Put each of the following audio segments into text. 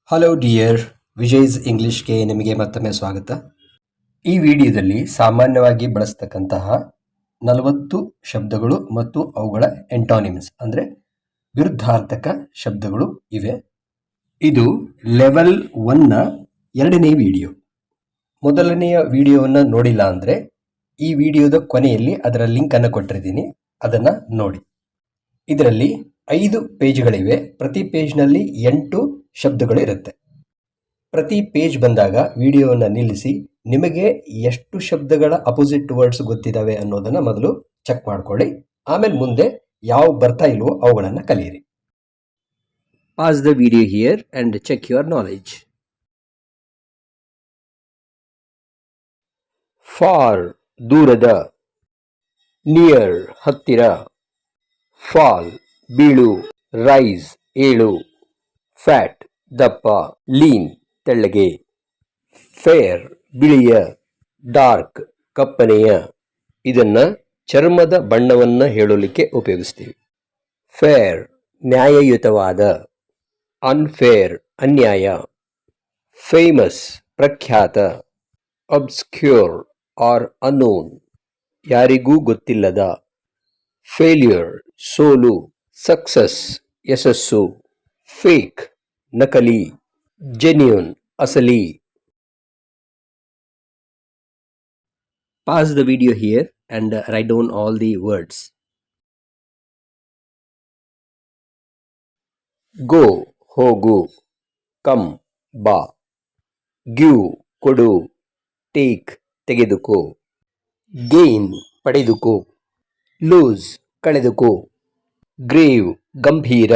Hello dear, Vijay's ಇಂಗ್ಲಿಷ್ಗೆ ನಿಮಗೆ ಮತ್ತೊಮ್ಮೆ ಸ್ವಾಗತ. ಈ ವಿಡಿಯೋದಲ್ಲಿ ಸಾಮಾನ್ಯವಾಗಿ ಬಳಸ್ತಕ್ಕಂತಹ 40 ಶಬ್ದಗಳು ಮತ್ತು ಅವುಗಳ ಎಂಟಾನಿಮ್ಸ್ ಅಂದರೆ ವಿರುದ್ಧಾರ್ಥಕ ಶಬ್ದಗಳು ಇವೆ. ಇದು ಲೆವೆಲ್ 1ನ 2ನೇ ವಿಡಿಯೋ. ಮೊದಲನೆಯ ವಿಡಿಯೋವನ್ನು ನೋಡಿಲ್ಲ ಅಂದರೆ ಈ ವಿಡಿಯೋದ ಕೊನೆಯಲ್ಲಿ ಅದರ ಲಿಂಕನ್ನು ಕೊಟ್ಟಿರ್ತೀನಿ, ಅದನ್ನು ನೋಡಿ. ಇದರಲ್ಲಿ 5 ಪೇಜ್ಗಳಿವೆ. ಪ್ರತಿ ಪೇಜ್ನಲ್ಲಿ 8 ಶಬ್ದಗಳು ಇರುತ್ತೆ. ಪ್ರತಿ ಪೇಜ್ ಬಂದಾಗ ವಿಡಿಯೋವನ್ನು ನಿಲ್ಲಿಸಿ ನಿಮಗೆ ಎಷ್ಟು ಶಬ್ದಗಳ ಅಪೋಸಿಟ್ ವರ್ಡ್ಸ್ ಗೊತ್ತಿದ್ದಾವೆ ಅನ್ನೋದನ್ನು ಮೊದಲು ಚೆಕ್ ಮಾಡ್ಕೊಳ್ಳಿ. ಆಮೇಲೆ ಮುಂದೆ ಯಾವ ಬರ್ತಾ ಇಲ್ವೋ ಅವುಗಳನ್ನು ಕಲಿಯಿರಿ. Pass the video here and check your knowledge. Far ದೂರದ, ನಿಯರ್ ಹತ್ತಿರ, ಫಾಲ್ ಬೀಳು, ರೈಸ್ ಏಳು, ಫ್ಯಾಟ್ ದಪ್ಪ, ಲೀನ್ ತೆಳ್ಳಗೆ, ಫೇರ್ ಬಿಳಿಯ, ಡಾರ್ಕ್ ಕಪ್ಪನೆಯ. ಇದನ್ನು ಚರ್ಮದ ಬಣ್ಣವನ್ನು ಹೇಳಲಿಕ್ಕೆ ಉಪಯೋಗಿಸ್ತೀವಿ. ಫೇರ್ ನ್ಯಾಯಯುತವಾದ, ಅನ್ಫೇರ್ ಅನ್ಯಾಯ, ಫೇಮಸ್ ಪ್ರಖ್ಯಾತ, ಅಬ್ಸ್ಕ್ಯೂರ್ ಆರ್ ಅನ್ನೋನ್ ಯಾರಿಗೂ ಗೊತ್ತಿಲ್ಲದ, ಫೇಲ್ಯೂರ್ ಸೋಲು, ಸಕ್ಸಸ್ ಯಶಸ್ಸು, ಫೇಕ್ ನಕಲಿ, ಜೆನ್ಯೂನ್ ಅಸಲಿ. Pause the video here and write down all the words. Go ಹೋಗು, come ಬಾ, give ಕೊಡು, take ತೆಗೆದುಕೋ, gain ಪಡೆದುಕೋ, lose ಕಳೆದುಕೋ, grave ಗಂಭೀರ,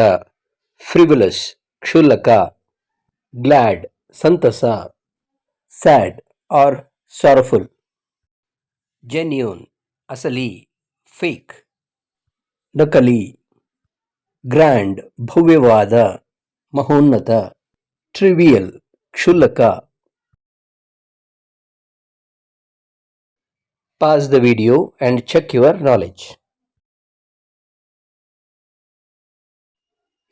frivolous ಕ್ಷುಲ್ಲಕ, glad ಸಂತಸ, sad or sorrowful, genuine ಅಸಲಿ, fake ನಕಲಿ, grand ಭವ್ಯವಾದ ಮಹೋನ್ನತ, trivial ಕ್ಷುಲ್ಲಕ. Pause the video and check your knowledge.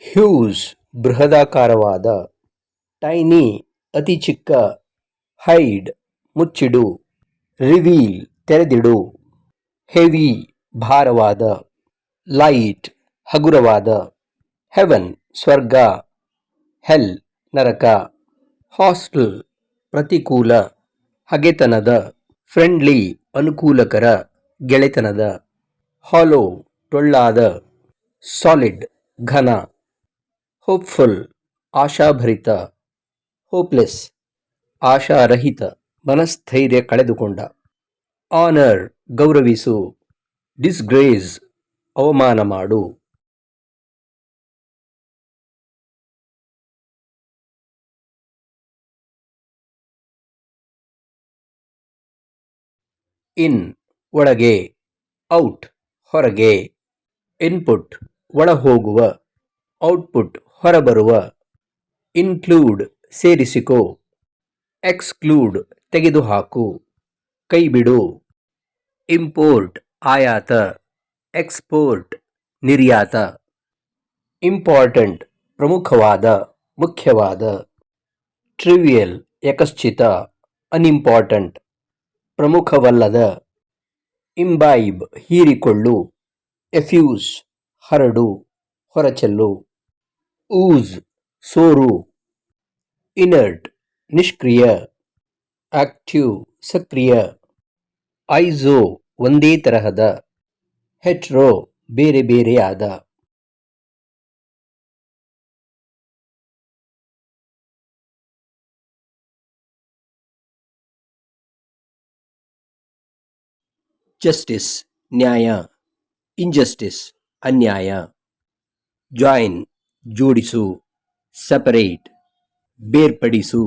Huge ಬೃಹದಾಕಾರವಾದ, ಟೈನಿ ಅತಿ ಚಿಕ್ಕ, ಹೈಡ್ ಮುಚ್ಚಿಡು, ರಿವೀಲ್ ತೆರೆದಿಡು, ಹೆವಿ ಭಾರವಾದ, ಲೈಟ್ ಹಗುರವಾದ, ಹೆವನ್ ಸ್ವರ್ಗ, ಹೆಲ್ ನರಕ, ಹಾಸ್ಟೆಲ್ ಪ್ರತಿಕೂಲ ಹಗೆತನದ, ಫ್ರೆಂಡ್ಲಿ ಅನುಕೂಲಕರ ಗೆಳೆತನದ, ಹಾಲೋ ಟೊಳ್ಳಾದ, ಸಾಲಿಡ್ ಘನ, ಹೋಪ್ಫುಲ್ ಆಶಾಭರಿತ, ಹೋಪ್ಲೆಸ್ ಆಶಾರಹಿತ ಮನಸ್ಥೈರ್ಯ ಕಳೆದುಕೊಂಡ, ಆನರ್ ಗೌರವಿಸು, ಡಿಸ್ಗ್ರೇಸ್ ಅವಮಾನ ಮಾಡು. ಇನ್ ಒಳಗೆ, ಔಟ್ ಹೊರಗೆ, ಇನ್ಪುಟ್ ಒಳಹೋಗುವ, ಔಟ್ಪುಟ್ ಹೊರಬರುವ, ಇನ್ಕ್ಲೂಡ್ ಸೇರಿಸಿಕೋ, ಎಕ್ಸ್ಕ್ಲೂಡ್ ತೆಗೆದುಹಾಕು, ಕೈಬಿಡು, ಇಂಪೋರ್ಟ್ ಆಯಾತ, ಎಕ್ಸ್ಪೋರ್ಟ್ ನಿರ್ಯಾತ, ಇಂಪಾರ್ಟೆಂಟ್ ಪ್ರಮುಖವಾದ ಮುಖ್ಯವಾದ, ಟ್ರಿವಿಯಲ್ ಯಕಶ್ಚಿತ ಅನ್ಇಂಪಾರ್ಟೆಂಟ್ ಪ್ರಮುಖವಲ್ಲದ, ಇಂಬೈಬ್ ಹೀರಿಕೊಳ್ಳು, ಎಫ್ಯೂಸ್ ಹರಡು ಹೊರಚೆಲ್ಲು, ಊಸ್ ಸೋರು, ಇನರ್ಟ್ ನಿಷ್ಕ್ರಿಯ, ಆಕ್ಟಿವ್ ಸಕ್ರಿಯ, ಐಝೋ ಒಂದೇ ತರಹದ, ಹೆಟ್ರೋ ಬೇರೆ ಬೇರೆಯಾದ. ಜಸ್ಟಿಸ್ ನ್ಯಾಯ, ಇಂಜಸ್ಟಿಸ್ ಅನ್ಯಾಯ, ಜಾಯಿನ್ ಜೋಡಿಸು, ಸಪರೇಟ್ ಬೇರ್ಪಡಿಸು,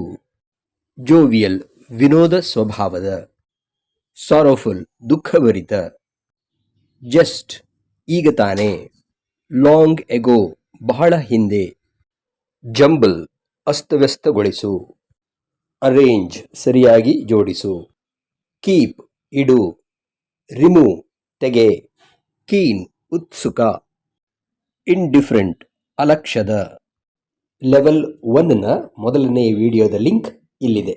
ಜೋವಿಯಲ್ ವಿನೋದ ಸ್ವಭಾವದ, ಸಾರೋಫುಲ್ ದುಃಖಭರಿತ, ಜಸ್ಟ್ ಈಗ ತಾನೇ, ಲಾಂಗ್ ಎಗೋ ಬಹಳ ಹಿಂದೆ, ಜಂಬಲ್ ಅಸ್ತವ್ಯಸ್ತಗೊಳಿಸು, ಅರೇಂಜ್ ಸರಿಯಾಗಿ ಜೋಡಿಸು, ಕೀಪ್ ಇಡು, ರಿಮೂವ್ ತೆಗೆ, ಕೀನ್ ಉತ್ಸುಕ, ಇಂಡಿಫರೆಂಟ್ ಅಲಕ್ಷ್ಯದ, ಲೆವೆಲ್ 1ನ ಮೊದಲನೇ ವಿಡಿಯೋದ ಲಿಂಕ್ ಇಲ್ಲಿದೆ.